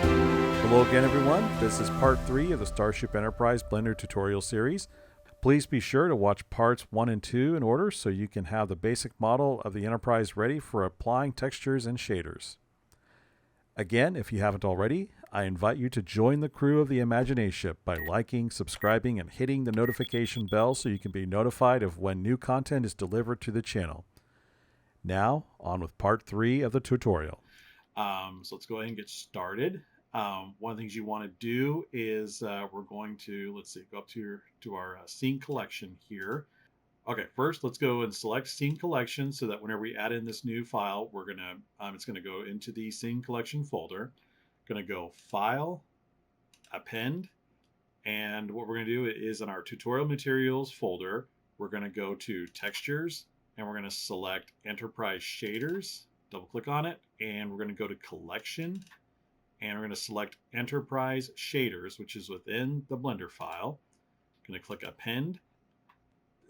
Hello again, everyone. This is part 3 of the Starship Enterprise Blender tutorial series. Please be sure to watch parts 1 and 2 in order so you can have the basic model of the Enterprise ready for applying textures and shaders. Again, if you haven't already, I invite you to join the crew of the Imagination by liking, subscribing, and hitting the notification bell so you can be notified of when new content is delivered to the channel. Now, on with part 3 of the tutorial. So let's go ahead and get started. One of the things you want to do is we're going to, let's see, go up to our scene collection here. Okay, first let's go and select scene collection so that whenever we add in this new file, we're gonna it's gonna go into the scene collection folder. Gonna go File, Append, and what we're gonna do is in our tutorial materials folder, we're gonna go to Textures, and we're gonna select Enterprise Shaders. Double click on it, and we're going to go to Collection, and we're going to select Enterprise Shaders, which is within the Blender file. Going to click Append,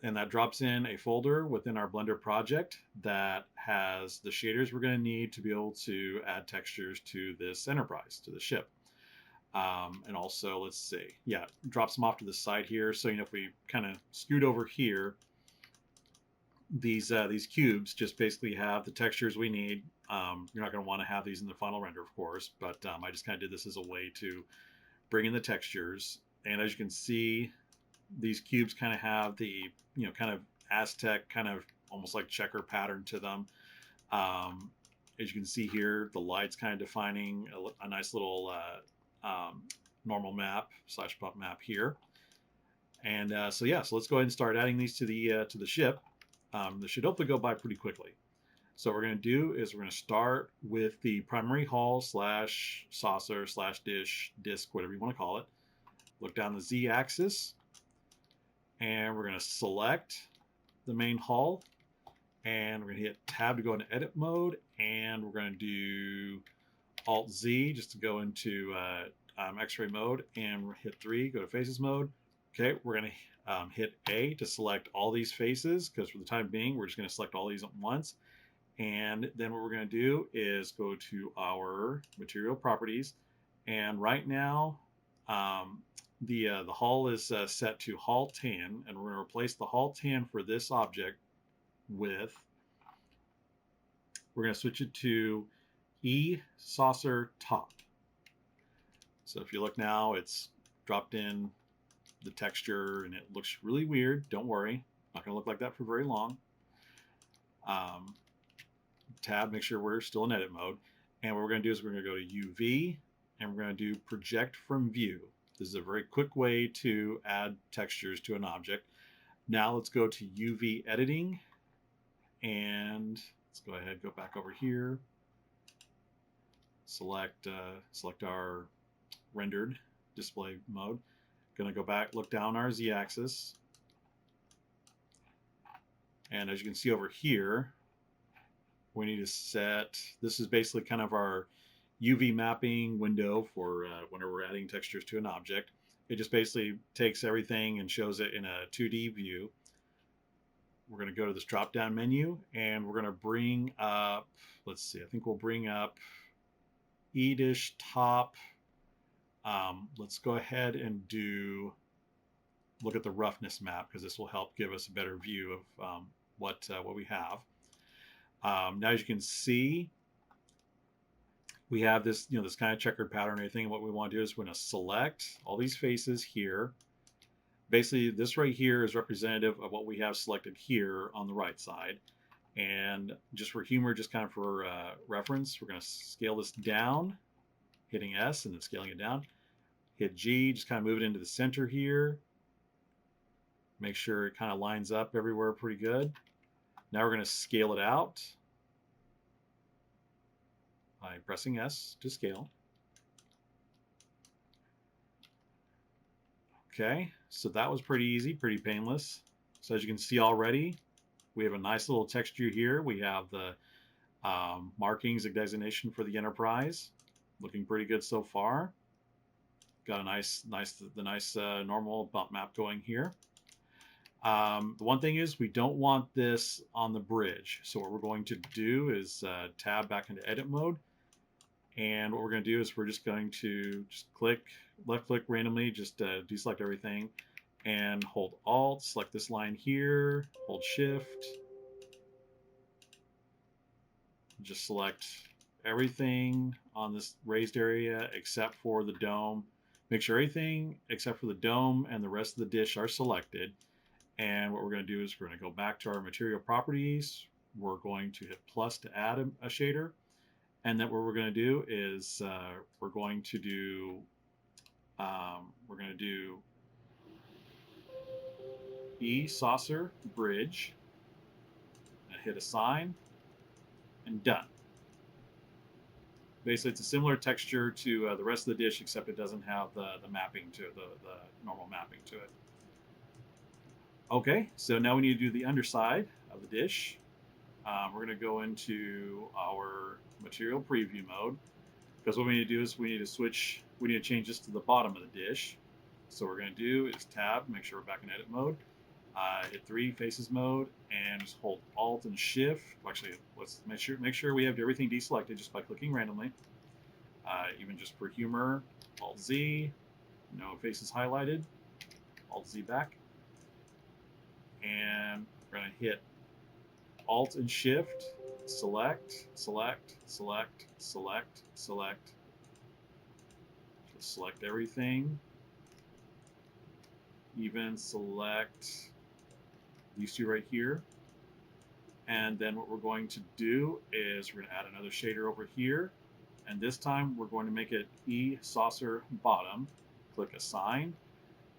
and that drops in a folder within our Blender project that has the shaders we're going to need to be able to add textures to this Enterprise, to the ship. And also, let's see, yeah, drops them off to the side here. So, if we kind of scoot over here, these cubes just basically have the textures we need. You're not going to want to have these in the final render, of course, but I just kind of did this as a way to bring in the textures. And as you can see, these cubes kind of have the kind of Aztec, kind of almost like checker pattern to them. As you can see here, the light's kind of defining a nice little normal map / bump map here. And so let's go ahead and start adding these to the ship. This should hopefully go by pretty quickly. So what we're going to do is we're going to start with the primary hull / saucer / dish, disc, whatever you want to call it. Look down the Z-axis, and we're going to select the main hull, and we're going to hit Tab to go into edit mode, and we're going to do Alt-Z just to go into X-ray mode, and we'll hit 3, go to faces mode. Okay, we're going to hit A to select all these faces, because for the time being, we're just going to select all these at once. And then what we're going to do is go to our material properties. And right now, the hull is set to hull tan, and we're going to replace the hull tan for this object with, we're going to switch it to E saucer top. So if you look now, it's dropped in the texture and it looks really weird. Don't worry, not going to look like that for very long. Tab, make sure we're still in edit mode. And what we're going to do is we're going to go to UV, and we're going to do project from view. This is a very quick way to add textures to an object. Now let's go to UV editing, and let's go ahead, go back over here, select our rendered display mode. Going to go back, look down our Z-axis, and as you can see over here, we need to set, this is basically kind of our UV mapping window for whenever we're adding textures to an object. It just basically takes everything and shows it in a 2D view. We're going to go to this drop down menu, and we're going to bring up, let's see, I think we'll bring up E-dish top. Let's go ahead and look at the roughness map, because this will help give us a better view of what we have. Now, as you can see, we have this, this kind of checkered pattern and everything. And what we want to do is we're going to select all these faces here. Basically, this right here is representative of what we have selected here on the right side. And just for humor, just kind of for reference, we're going to scale this down, hitting S and then scaling it down. Hit G, just kind of move it into the center here. Make sure it kind of lines up everywhere pretty good. Now we're going to scale it out by pressing S to scale. Okay, so that was pretty easy, pretty painless. So as you can see already, we have a nice little texture here. We have the markings and designation for the Enterprise. Looking pretty good so far. Got a nice normal bump map going here. The one thing is we don't want this on the bridge. So what we're going to do is tab back into edit mode, And what we're going to do is we're just going to left click randomly, just deselect everything and hold Alt, select this line here, hold Shift, just select everything on this raised area except for the dome. Make sure everything except for the dome and the rest of the dish are selected. And what we're going to do is we're going to go back to our material properties. We're going to hit plus to add a shader. And then what we're going to do is we're going to do E saucer bridge, and hit assign, and done. Basically, it's a similar texture to the rest of the dish, except it doesn't have the mapping to it, the normal mapping to it. Okay, so now we need to do the underside of the dish. We're going to go into our material preview mode, because what we need to do is we need to change this to the bottom of the dish. So what we're going to do is tab, make sure we're back in edit mode, hit 3 faces mode, and just hold Alt and Shift. Actually, let's make sure we have everything deselected just by clicking randomly. Even just for humor, Alt Z, no faces highlighted, Alt Z back, and we're going to hit Alt and Shift, select, select, select, select, select. Just select everything. Even select these two right here. And then what we're going to do is we're going to add another shader over here. And this time we're going to make it E saucer bottom. Click assign.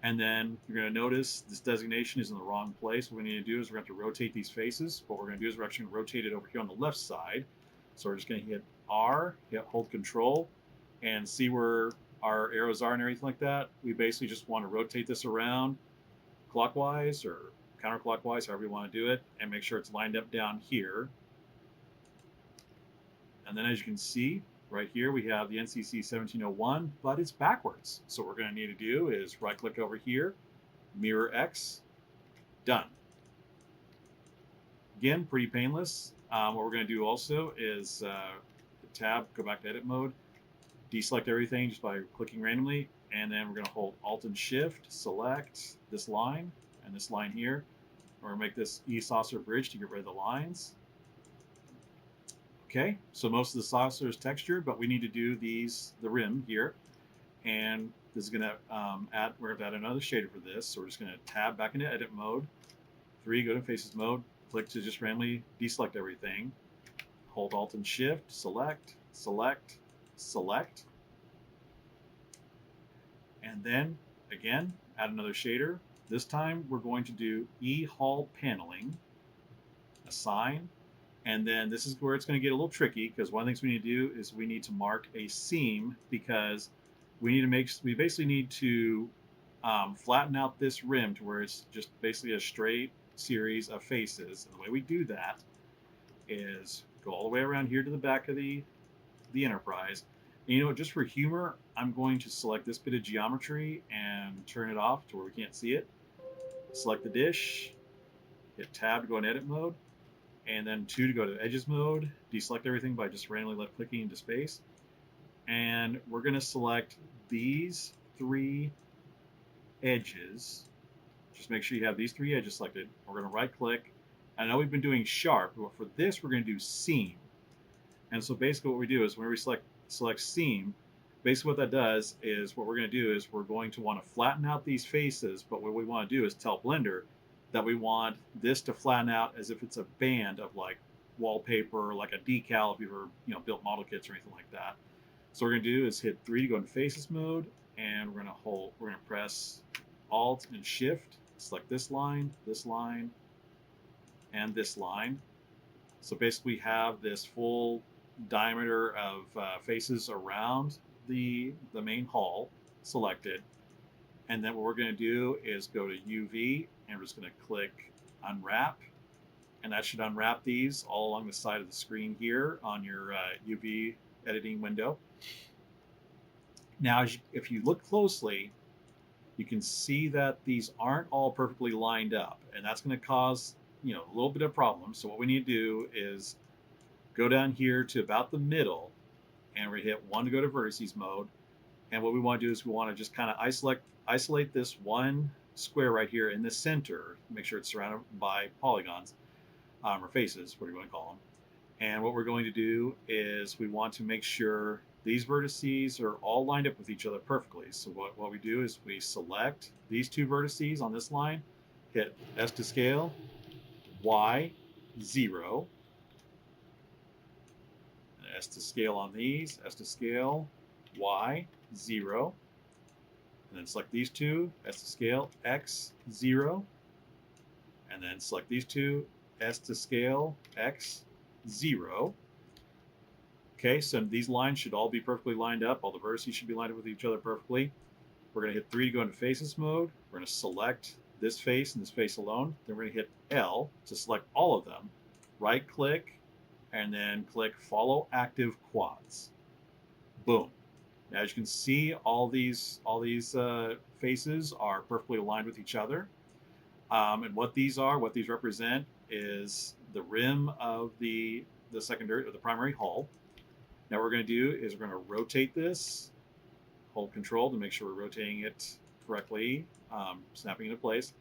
And then you're going to notice this designation is in the wrong place. What we need to do is we're going to have to rotate these faces. What we're going to do is we're actually going to rotate it over here on the left side. So we're just going to hit R, hold Control, and see where our arrows are and everything like that. We basically just want to rotate this around clockwise or counterclockwise, however you want to do it, and make sure it's lined up down here. And then as you can see, right here we have the NCC 1701, but it's backwards. So what we're going to need to do is right click over here, mirror X, done. Again, pretty painless. What we're going to do also is tab, go back to edit mode, deselect everything just by clicking randomly, and then we're going to hold Alt and Shift, select this line and this line here. We're going to make this E saucer bridge to get rid of the lines. Okay, so most of the saucer is textured, but we need to do the rim here, and this is going to we're going to add another shader for this. So we're just going to tab back into edit mode, 3, go to faces mode, click to just randomly deselect everything, hold Alt and Shift, select, select, select, and then again add another shader. This time we're going to do E hull paneling, assign, and then this is where it's going to get a little tricky, because one of the things we need to do is we need to mark a seam, because we basically need to flatten out this rim to where it's just basically a straight series of faces. And the way we do that is go all the way around here to the back of the Enterprise. And you know, just for humor, I'm going to select this bit of geometry and turn it off to where we can't see it. Select the dish, hit tab to go in edit mode, and then 2 to go to edges mode. Deselect everything by just randomly left clicking into space. And we're going to select these 3 edges. Just make sure you have these 3 edges selected. We're going to right click. I know we've been doing sharp, but for this we're going to do seam. And so basically what we do is when we select seam, basically what that does is what we're going to do is we're going to want to flatten out these faces, but what we want to do is tell Blender that we want this to flatten out as if it's a band of like wallpaper, like a decal if you've ever built model kits or anything like that. So what we're going to do is hit 3 to go into faces mode, and we're going to press Alt and Shift, select this line, and this line. So basically we have this full diameter of faces around the main hull selected. And then what we're going to do is go to UV, and we're just going to click unwrap, and that should unwrap these all along the side of the screen here on your UV editing window. Now, if you look closely, you can see that these aren't all perfectly lined up, and that's going to cause a little bit of problems. So what we need to do is go down here to about the middle, and we're going to hit 1 to go to vertices mode. And what we want to do is we want to just kind of isolate this one square right here in the center, make sure it's surrounded by polygons, or faces, what do you want to call them. And what we're going to do is we want to make sure these vertices are all lined up with each other perfectly. So what we do is we select these two vertices on this line, hit S to scale, Y, 0, S to scale on these, S to scale, Y, 0, and then select these two, S to scale, X, 0, and then select these two, S to scale, X, 0. Okay, so these lines should all be perfectly lined up. All the vertices should be lined up with each other perfectly. We're going to hit 3 to go into faces mode. We're going to select this face and this face alone. Then we're going to hit L to select all of them. Right click, and then click Follow Active Quads. Boom. Now, as you can see, all these faces are perfectly aligned with each other. And what these represent is the rim of the secondary or the primary hull. Now what we're going to do is we're going to rotate this, hold control to make sure we're rotating it correctly, snapping into place.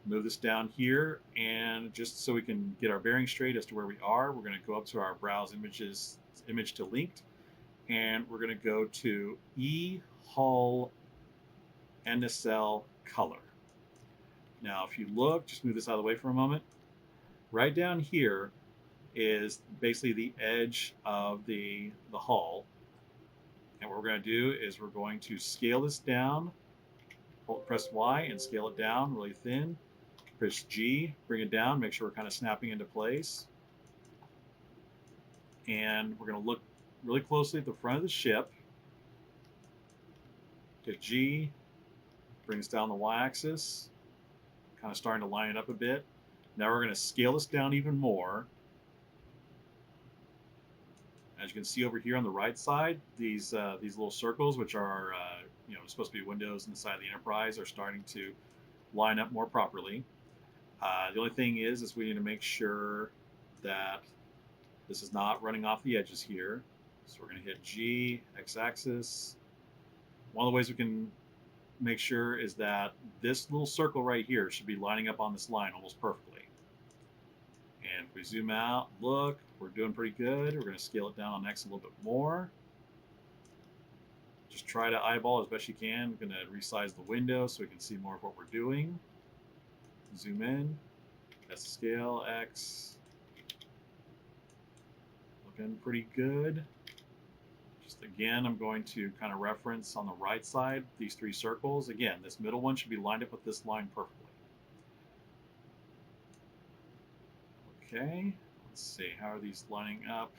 Move this down here, and just so we can get our bearing straight as to where we are, we're going to go up to our browse image to linked, and we're going to go to hull and nacelle color. Now if you look, just move this out of the way for a moment. Right down here is basically the edge of the hull. And what we're going to do is we're going to scale this down, press Y and scale it down really thin. Press G, bring it down, make sure we're kind of snapping into place. And we're going to look really closely at the front of the ship. Hit G, brings down the Y-axis, kind of starting to line it up a bit. Now we're going to scale this down even more. As you can see over here on the right side, these little circles, which are supposed to be windows in the side of the Enterprise, are starting to line up more properly. The only thing is we need to make sure that this is not running off the edges here. So we're going to hit G, X-axis. One of the ways we can make sure is that this little circle right here should be lining up on this line almost perfectly. And if we zoom out, look, we're doing pretty good. We're going to scale it down on X a little bit more. Just try to eyeball as best you can. We're going to resize the window so we can see more of what we're doing. Zoom in. S to scale, X. Looking pretty good. Just again, I'm going to kind of reference on the right side these 3 circles. Again, this middle one should be lined up with this line perfectly. Okay, let's see, how are these lining up?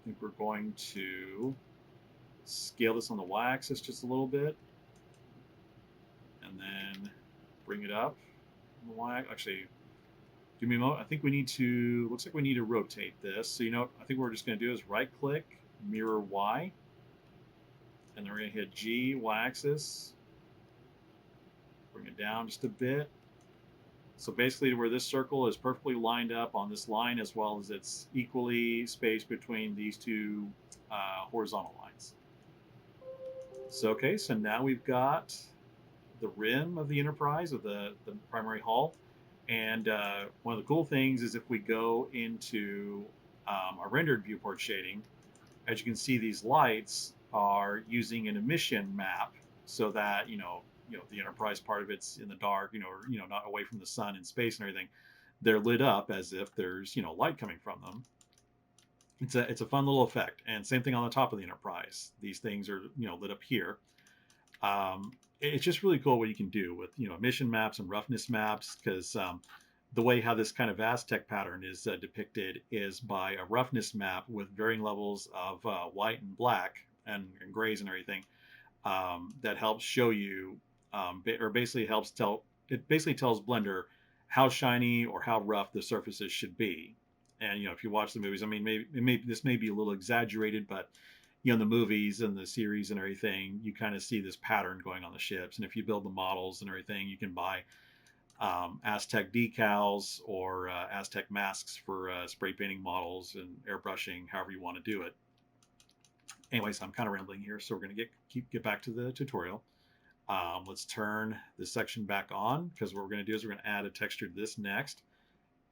I think we're going to scale this on the Y-axis just a little bit, and then bring it up on the Y. Actually, give me a moment. I think we need to. Looks like we need to rotate this. So I think what we're just going to do is right-click, mirror Y, and then we're going to hit G, Y-axis, bring it down just a bit. So basically where this circle is perfectly lined up on this line, as well as it's equally spaced between these 2 horizontal lines. So okay, so now we've got the rim of the Enterprise, of the primary hull. And one of the cool things is if we go into our rendered viewport shading, as you can see, these lights are using an emission map so that the Enterprise part of it's in the dark, or not away from the sun and space and everything. They're lit up as if there's light coming from them. It's a fun little effect. And same thing on the top of the Enterprise. These things are lit up here. It's just really cool what you can do with emission maps and roughness maps, because the way how this kind of Aztec pattern is depicted is by a roughness map with varying levels of white and black and grays and everything, that helps show you, or basically tells Blender how shiny or how rough the surfaces should be. And if you watch the movies, I mean, this may be a little exaggerated, but in the movies and the series and everything, you kind of see this pattern going on the ships. And if you build the models and everything, you can buy Aztec decals or Aztec masks for spray painting models and airbrushing, however you want to do it. Anyways, I'm kind of rambling here, so we're going to get back to the tutorial. Let's turn this section back on, because what we're going to do is we're going to add a texture to this next.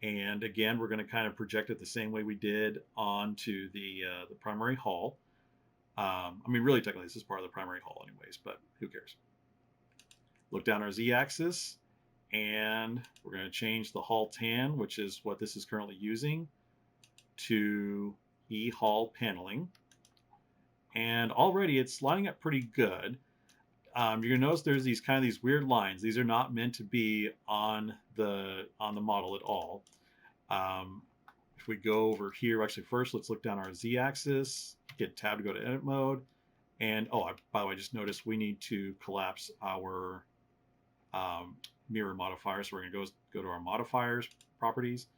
And again, we're going to kind of project it the same way we did onto the primary hull. I mean, really, technically, this is part of the primary hull anyways, but who cares? Look down our z-axis, and we're going to change the hull tan, which is what this is currently using, to e-hull paneling. And already it's lining up pretty good. You're gonna notice there's these weird lines. These are not meant to be on the model at all. If we go over here, actually first let's look down our z-axis, get tab to go to edit mode, and by the way, I just noticed we need to collapse our mirror modifier. So we're gonna go to our modifiers properties,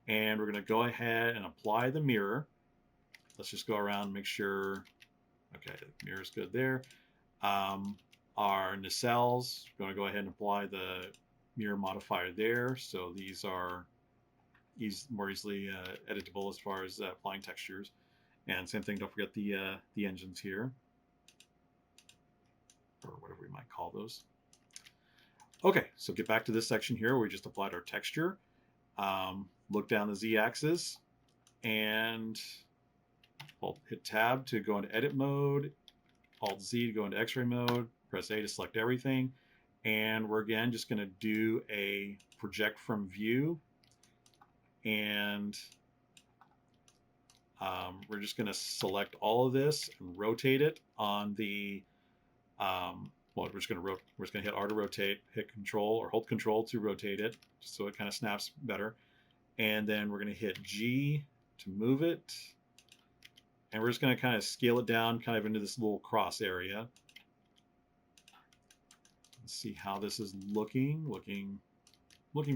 and we're gonna go ahead and apply the mirror. Let's just go around and make sure. Okay, the mirror's good there. Our nacelles, we're going to go ahead and apply the mirror modifier there. So these are more easily editable as far as applying textures. And same thing, don't forget the engines here, or whatever we might call those. Okay, so get back to this section here where we just applied our texture. Look down the z-axis, and hit tab to go into edit mode, alt Z to go into x-ray mode, press A to select everything, and we're again just going to do a project from view, and we're just going to select all of this and rotate it on the we're just going to hit R to rotate, hit Control or hold Control to rotate it, so it kind of snaps better, and then we're going to hit G to move it. And we're just going to kind of scale it down kind of into this little cross area. Let's see how this is looking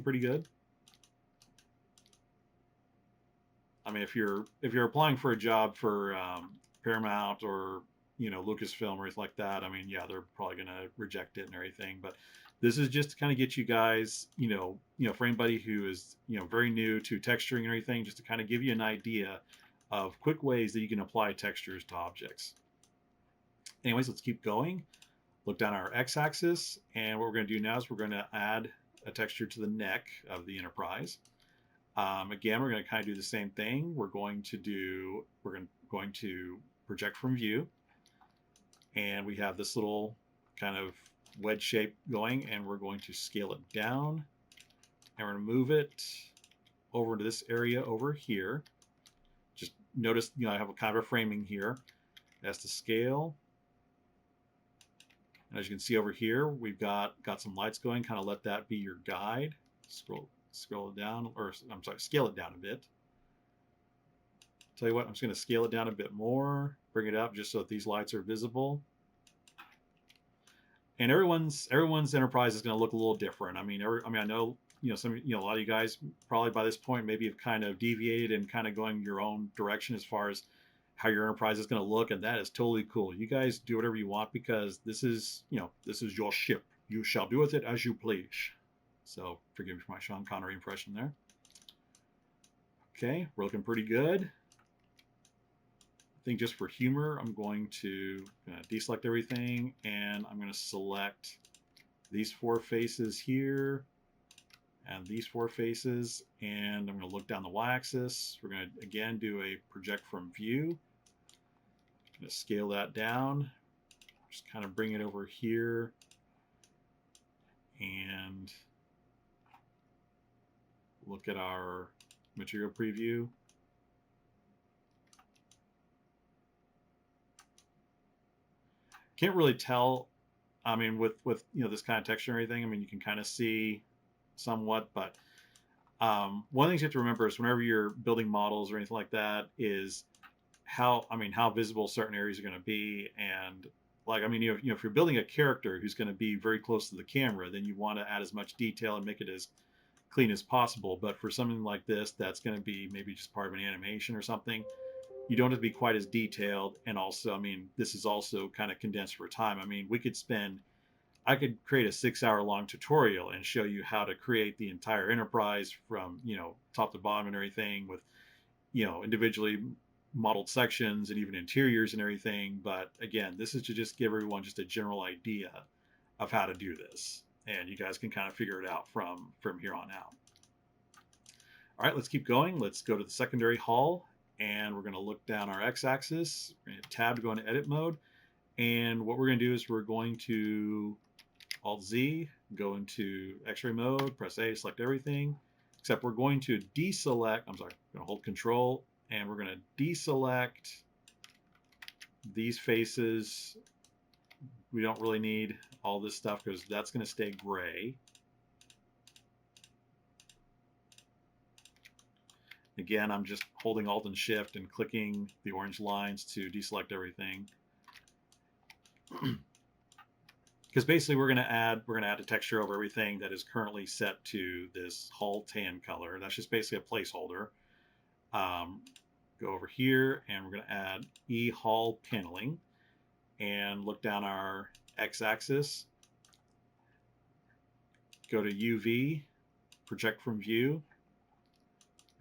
pretty good. I mean, if you're applying for a job for Paramount or Lucasfilm or anything like that, I mean, yeah, they're probably going to reject it and everything. But this is just to kind of get you guys, for anybody who is very new to texturing and everything, just to kind of give you an idea of quick ways that you can apply textures to objects. Anyways, let's keep going. Look down our x-axis, and what we're going to do now is we're going to add a texture to the neck of the Enterprise. Again, we're going to kind of do the same thing. We're going to project from view, and we have this little kind of wedge shape going, and we're going to scale it down, and we're going to move it over to this area over here. Just notice, I have a kind of a framing here. That's the scale. And as you can see over here, we've got some lights going. Kind of let that be your guide. Scroll it down, or I'm sorry, scale it down a bit. Tell you what, I'm just going to scale it down a bit more, bring it up just so that these lights are visible. And everyone's Enterprise is going to look a little different. I mean, I know a lot of you guys probably by this point maybe have kind of deviated and kind of going your own direction as far as how your Enterprise is going to look, and that is totally cool. You guys do whatever you want, because this is your ship. You shall do with it as you please. So forgive me for my Sean Connery impression there. Okay, we're looking pretty good. I think just for humor, I'm going to deselect everything, and I'm going to select these 4 faces here and these 4 faces, and I'm going to look down the y-axis. We're going to again do a project from view. I'm going to scale that down, just kind of bring it over here, and look at our material preview. Can't really tell, I mean, with this kind of texture and everything, I mean, you can kind of see somewhat, but one of the things you have to remember is whenever you're building models or anything like that is how visible certain areas are going to be. And like, I mean, if you're building a character who's going to be very close to the camera, then you want to add as much detail and make it as clean as possible. But for something like this, that's going to be maybe just part of an animation or something, you don't have to be quite as detailed. And also, I mean, this is also kind of condensed for time. I mean, we could spend I could create a 6 hour long tutorial and show you how to create the entire Enterprise from, top to bottom and everything with, individually modeled sections and even interiors and everything. But again, this is to just give everyone just a general idea of how to do this. And you guys can kind of figure it out from here on out. All right, let's keep going. Let's go to the secondary hull, and we're going to look down our x-axis. We're going to tab to go into edit mode. And what we're going to do is we're going to Alt-Z, go into X-ray mode, press A, select everything, except we're going to deselect, I'm sorry, we're going to hold Control, and we're going to deselect these faces. We don't really need all this stuff because that's going to stay gray. Again, I'm just holding Alt and Shift and clicking the orange lines to deselect everything. Because basically we're going to add a texture over everything that is currently set to this hull tan color. That's just basically a placeholder. Go over here and we're going to add hull paneling and look down our x-axis. Go to UV, project from view.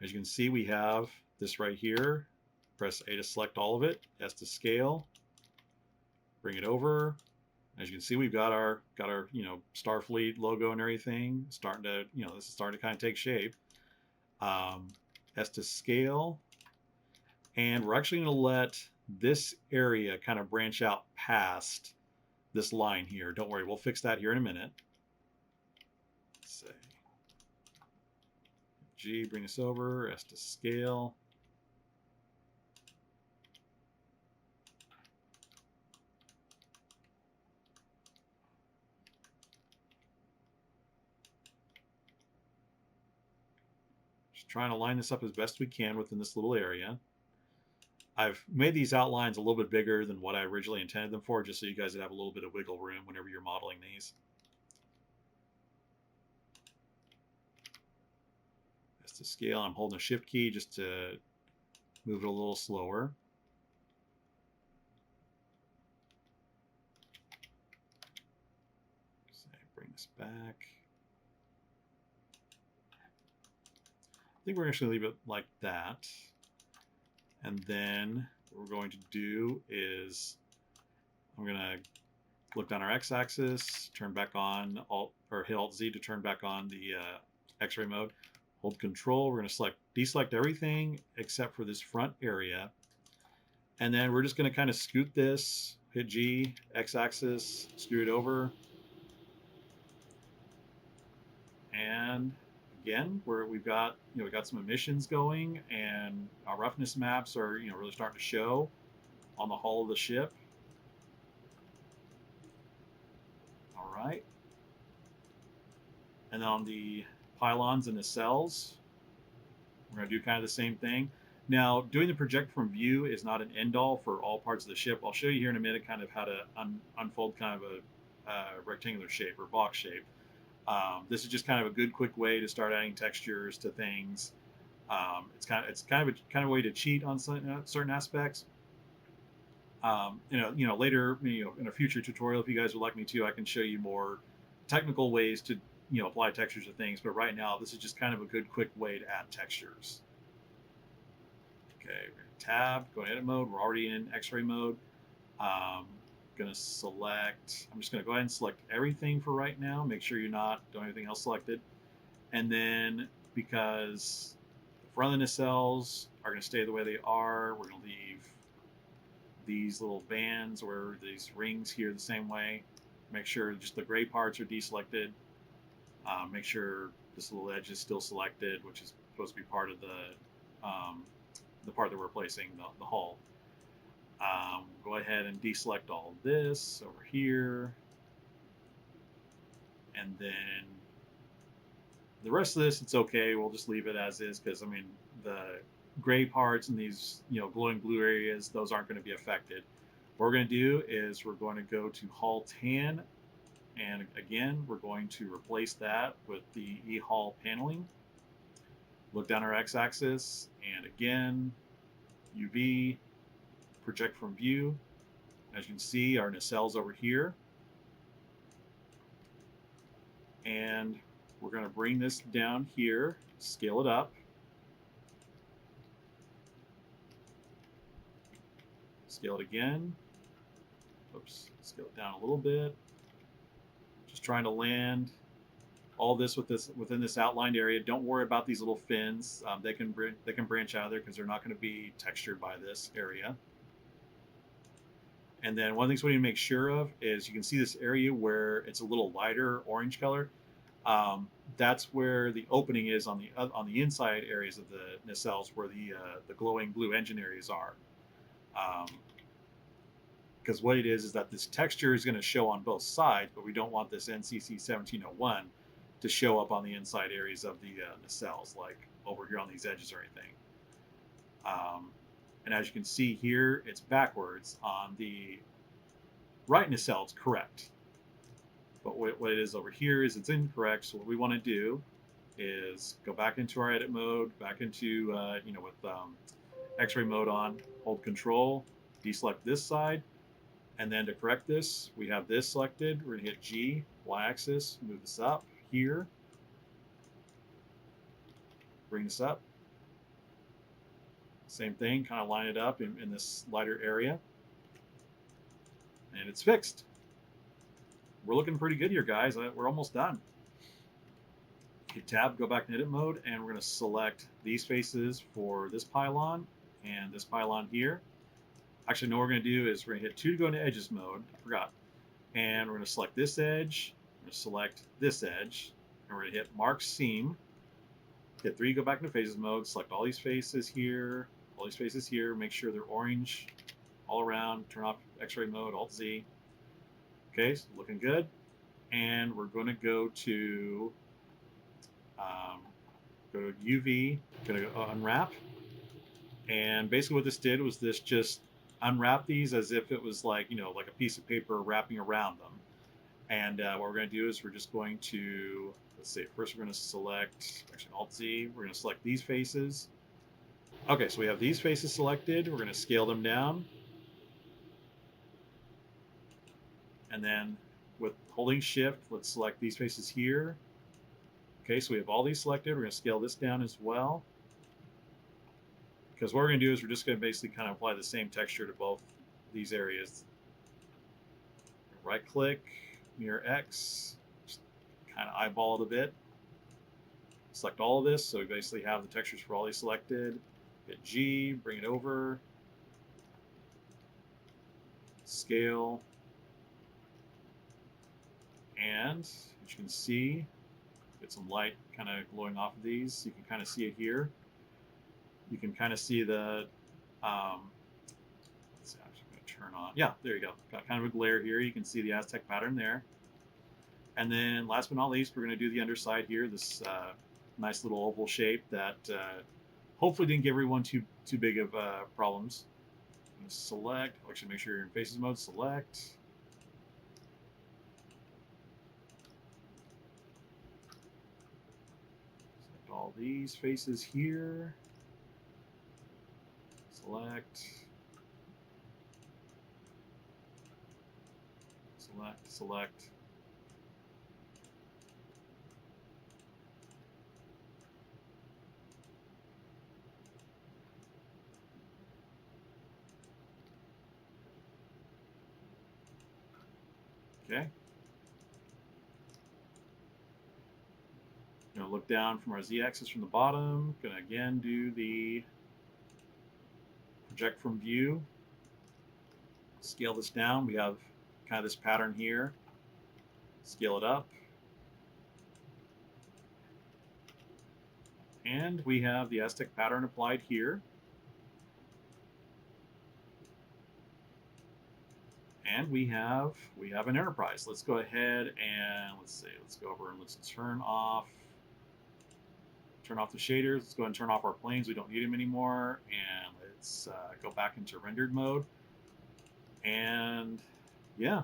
As you can see, we have this right here. Press A to select all of it, S to scale, bring it over. As you can see, we've got our Starfleet logo and everything starting to, this is starting to kind of take shape. S to scale, and we're actually going to let this area kind of branch out past this line here. Don't worry, we'll fix that here in a minute. Let's say G, bring this over, S to scale. Just trying to line this up as best we can within this little area. I've made these outlines a little bit bigger than what I originally intended them for, just so you guys would have a little bit of wiggle room whenever you're modeling these. As to scale, I'm holding a shift key just to move it a little slower. So bring this back. I think we're actually going to leave it like that. And then what we're going to do is I'm going to look down our x-axis, turn back on hit Alt-Z to turn back on the X-ray mode. Hold Control. We're going to deselect everything except for this front area. And then we're just going to kind of scoot this, hit G, x-axis, scoot it over. And again, we've got some emissions going, and our roughness maps are really starting to show on the hull of the ship. All right, and then on the pylons and nacelles, we're going to do kind of the same thing. Now, doing the project from view is not an end all for all parts of the ship. I'll show you here in a minute kind of how to unfold kind of a rectangular shape or box shape. This is just kind of a good quick way to start adding textures to things. It's kind of a way to cheat on certain aspects. Later, in a future tutorial, if you guys would like me to, I can show you more technical ways to apply textures to things. But right now, this is just kind of a good quick way to add textures. Okay, we're going to tab, go to edit mode. We're already in X-ray mode. Going to select, I'm just going to go ahead and select everything for right now. Make sure you're not doing anything else selected. And then because the front of the nacelles are going to stay the way they are, we're going to leave these little bands or these rings here the same way. Make sure just the gray parts are deselected. Make sure this little edge is still selected, which is supposed to be part of the part that we're replacing, the hull. Go ahead and deselect all of this over here. And then the rest of this, it's okay. We'll just leave it as is because, the gray parts and these, glowing blue areas, those aren't going to be affected. What we're going to do is we're going to go to hull tan. And again, we're going to replace that with the hull paneling. Look down our x-axis, and again, UV, project from view. As you can see, our nacelles over here. And we're going to bring this down here, scale it up, scale it again. Oops, scale it down a little bit. Just trying to land all this within this outlined area. Don't worry about these little fins. They can branch out of there because they're not going to be textured by this area. And then one of the things we need to make sure of is you can see this area where it's a little lighter orange color. That's where the opening is on the inside areas of the nacelles, where the glowing blue engine areas are. Because what it is that this texture is going to show on both sides, but we don't want this NCC 1701 to show up on the inside areas of the nacelles, like over here on these edges or anything. And as you can see here, it's backwards. On the right nacelle, it's correct. But what it is over here is it's incorrect. So what we want to do is go back into our edit mode, back into, with X-ray mode on, hold Control, deselect this side. And then to correct this, we have this selected. We're going to hit G, Y-axis, move this up here. Bring this up. Same thing, kind of line it up in this lighter area. And it's fixed. We're looking pretty good here, guys. We're almost done. Hit Tab, go back to edit mode, and we're going to select these faces for this pylon and this pylon here. Actually, no, what we're going to do is we're going to hit 2 to go into edges mode. I forgot. And we're going to select this edge. We're going to select this edge. And we're going to hit Mark Seam. Hit 3, go back into faces mode. Select all these faces here. All these faces here. Make sure they're orange all around. Turn off X-ray mode, Alt-Z. Okay, so looking good. And we're going to go to UV. Going to go unwrap. And basically what this did was this just unwrap these as if it was like a piece of paper wrapping around them. And what we're going to do is we're just going to, let's see, first we're going to select, actually Alt-Z, we're going to select these faces. Okay, so we have these faces selected. We're going to scale them down. And then with holding Shift, let's select these faces here. Okay, so we have all these selected. We're going to scale this down as well. Because what we're going to do is we're just going to basically kind of apply the same texture to both these areas. Right click, mirror X, just kind of eyeball it a bit. Select all of this, so we basically have the textures for all these selected. Hit G, bring it over. Scale. And as you can see, get some light kind of glowing off of these. You can kind of see it here. You can kind of see the, let's see, I'm just going to turn on. Yeah, there you go. Got kind of a glare here. You can see the Aztec pattern there. And then last but not least, we're going to do the underside here, this nice little oval shape that hopefully didn't give everyone too big of problems. I'm going to select, actually make sure you're in faces mode, select. Select all these faces here. Select, select, select. Okay. Going to look down from our Z-axis from the bottom. Going to again do the project from view. Scale this down. We have kind of this pattern here. Scale it up. And we have the Aztec pattern applied here. And we have an Enterprise. Let's go ahead and let's go over and let's turn off the shaders. Let's go ahead and turn off our planes. We don't need them anymore. And let's go back into rendered mode. And yeah,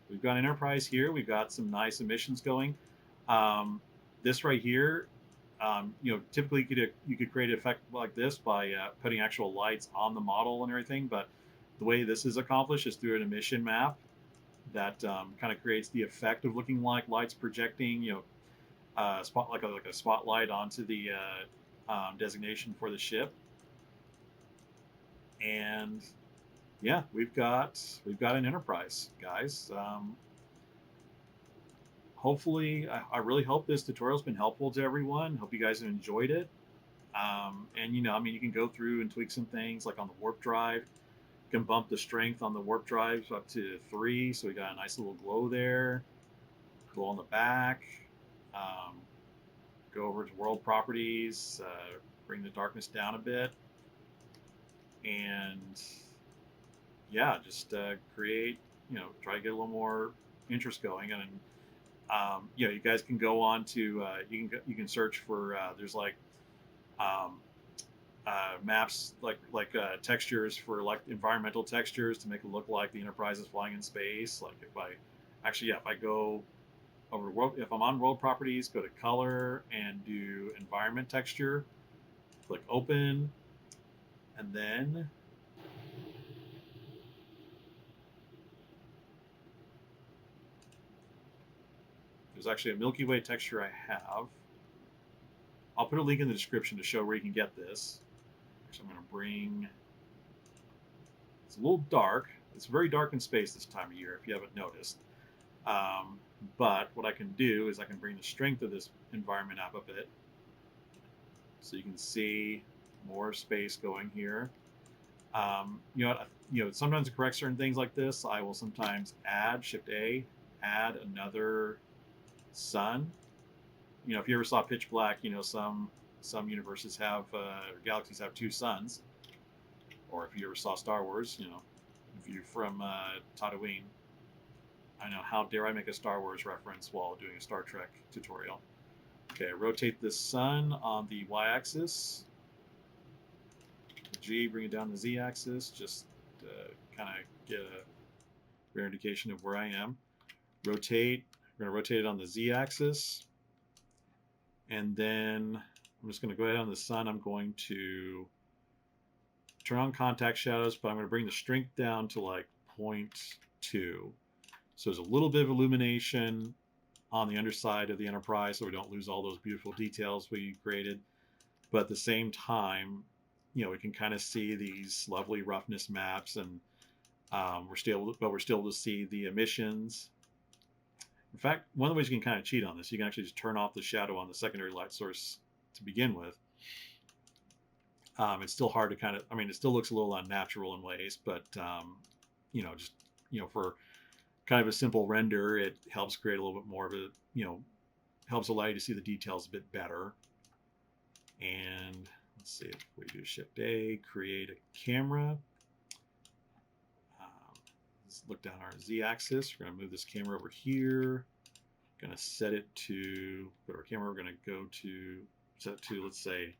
we've got an Enterprise here. We've got some nice emissions going. This right here, typically you could create an effect like this by putting actual lights on the model and everything. But the way this is accomplished is through an emission map. that kind of creates the effect of looking like lights projecting, spot like a spotlight onto the designation for the ship. And yeah, we've got an Enterprise, guys. Hopefully, I really hope this tutorial's been helpful to everyone. Hope you guys have enjoyed it. And I mean, you can go through and tweak some things like on the warp drive. You can bump the strength on the warp drive up to 3, so we got a nice little glow there. Glow on the back. Um, go over to world properties, bring the darkness down a bit, and yeah, just create. Try to get a little more interest going. And you guys can go on to you can search for there's like um, maps like textures for like environmental textures to make it look like the Enterprise is flying in space. Like if I go over to world, if I'm on world properties, go to color and do environment texture, click open, and then there's actually a Milky Way texture I have. I'll put a link in the description to show where you can get this. Actually, I'm going to bring. It's a little dark. It's very dark in space this time of year, if you haven't noticed. Um, but what I can do is I can bring the strength of this environment up a bit, so you can see more space going here. Sometimes to correct certain things like this, I will sometimes add Shift A, add another sun. If you ever saw Pitch Black, some universes have galaxies have 2 suns. Or if you ever saw Star Wars, if you're from Tatooine, I know, how dare I make a Star Wars reference while doing a Star Trek tutorial. Okay, rotate the sun on the y-axis. G, bring it down the z-axis, just kind of get a rare indication of where I am. Rotate, we're going to rotate it on the z-axis. And then I'm just going to go ahead on the sun. I'm going to turn on contact shadows, but I'm going to bring the strength down to like 0.2. So there's a little bit of illumination on the underside of the Enterprise, so we don't lose all those beautiful details we created. But at the same time, we can kind of see these lovely roughness maps, and we're still able to see the emissions. In fact, one of the ways you can kind of cheat on this, you can actually just turn off the shadow on the secondary light source to begin with. It's still hard to it still looks a little unnatural in ways, but for kind of a simple render, it helps create a little bit more of a, helps allow you to see the details a bit better. And let's see, if we do Shift A, create a camera. Let's look down our Z-axis. We're going to move this camera over here. Going to set it to, put our camera, we're going to go to, set it to, let's say,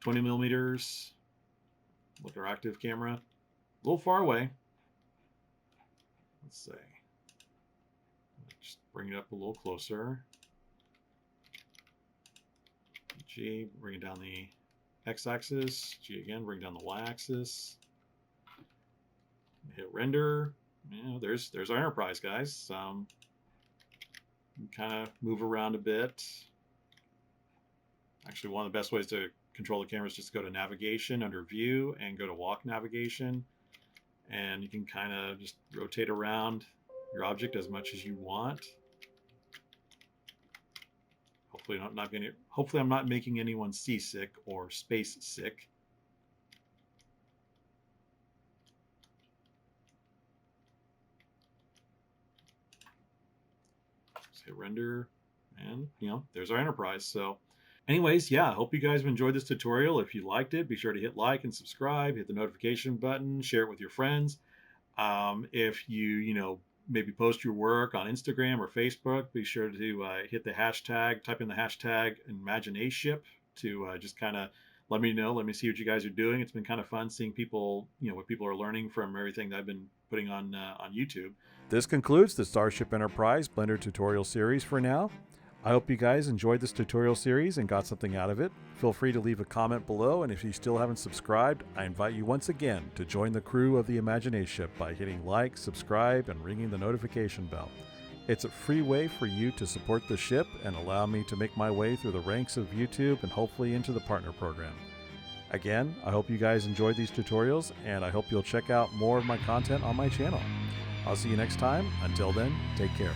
20 millimeters. Look at our active camera. A little far away. Let's see. Just bring it up a little closer. G, bring it down the x-axis. G again, bring down the y-axis. Hit render. There's our Enterprise, guys. Kind of move around a bit. Actually, one of the best ways to control the camera is just go to navigation under view and go to walk navigation, and you can kind of just rotate around your object as much as you want. Hopefully I'm not making anyone seasick or space sick. Just hit render, and there's our Enterprise. So anyways, yeah, I hope you guys have enjoyed this tutorial. If you liked it, be sure to hit like and subscribe, hit the notification button, share it with your friends. If you maybe post your work on Instagram or Facebook, be sure to hit the hashtag, type in the hashtag imagination to just kind of let me know. Let me see what you guys are doing. It's been kind of fun seeing people, what people are learning from everything that I've been putting on YouTube. This concludes the Starship Enterprise Blender tutorial series for now. I hope you guys enjoyed this tutorial series and got something out of it. Feel free to leave a comment below, and if you still haven't subscribed, I invite you once again to join the crew of the Imagination by hitting like, subscribe, and ringing the notification bell. It's a free way for you to support the ship and allow me to make my way through the ranks of YouTube and hopefully into the partner program. Again, I hope you guys enjoyed these tutorials, and I hope you'll check out more of my content on my channel. I'll see you next time. Until then, take care.